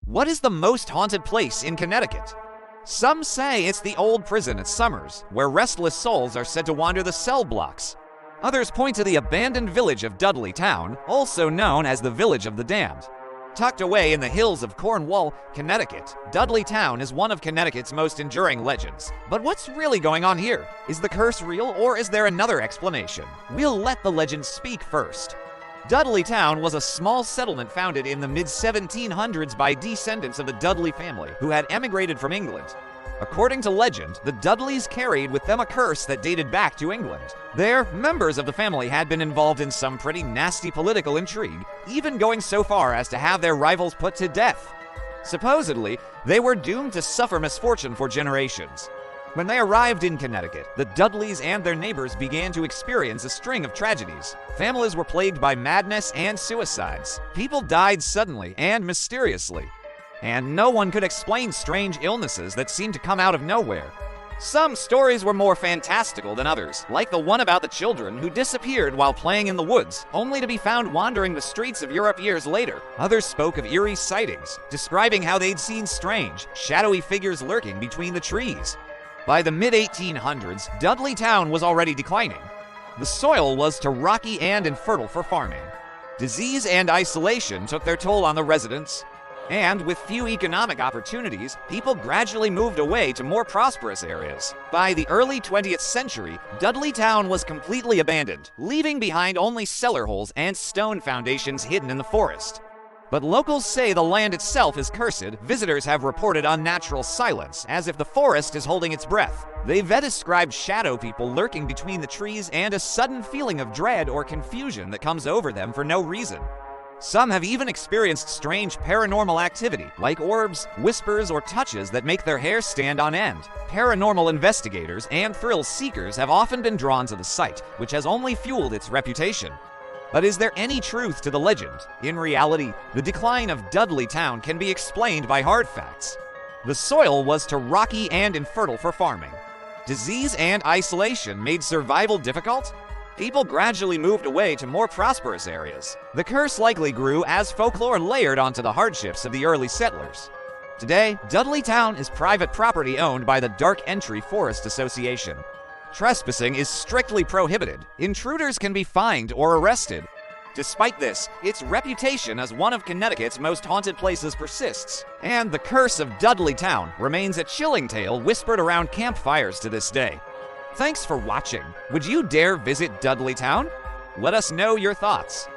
What is the most haunted place in Connecticut? Some say it's the old prison at Summers, where restless souls are said to wander the cell blocks. Others point to the abandoned village of Dudleytown, also known as the Village of the Damned. Tucked away in the hills of Cornwall, Connecticut, Dudleytown is one of Connecticut's most enduring legends. But what's really going on here? Is the curse real, or is there another explanation? We'll let the legend speak first. Dudleytown was a small settlement founded in the mid-1700s by descendants of the Dudley family who had emigrated from England. According to legend, the Dudleys carried with them a curse that dated back to England. There, members of the family had been involved in some pretty nasty political intrigue, even going so far as to have their rivals put to death. Supposedly, they were doomed to suffer misfortune for generations. When they arrived in Connecticut, the Dudleys and their neighbors began to experience a string of tragedies. Families were plagued by madness and suicides. People died suddenly and mysteriously. And no one could explain strange illnesses that seemed to come out of nowhere. Some stories were more fantastical than others, like the one about the children who disappeared while playing in the woods, only to be found wandering the streets of Europe years later. Others spoke of eerie sightings, describing how they'd seen strange, shadowy figures lurking between the trees. By the mid-1800s, Dudleytown was already declining. The soil was too rocky and infertile for farming. Disease and isolation took their toll on the residents. And with few economic opportunities, people gradually moved away to more prosperous areas. By the early 20th century, Dudleytown was completely abandoned, leaving behind only cellar holes and stone foundations hidden in the forest. But locals say the land itself is cursed. Visitors have reported unnatural silence, as if the forest is holding its breath. They've described shadow people lurking between the trees and a sudden feeling of dread or confusion that comes over them for no reason. Some have even experienced strange paranormal activity, like orbs, whispers, or touches that make their hair stand on end. Paranormal investigators and thrill seekers have often been drawn to the site, which has only fueled its reputation. But is there any truth to the legend? In reality, the decline of Dudleytown can be explained by hard facts. The soil was too rocky and infertile for farming. Disease and isolation made survival difficult. People gradually moved away to more prosperous areas. The curse likely grew as folklore layered onto the hardships of the early settlers. Today, Dudleytown is private property owned by the Dark Entry Forest Association. Trespassing is strictly prohibited. Intruders can be fined or arrested. Despite this, its reputation as one of Connecticut's most haunted places persists, and the curse of Dudleytown remains a chilling tale whispered around campfires to this day. Thanks for watching. Would you dare visit Dudleytown? Let us know your thoughts.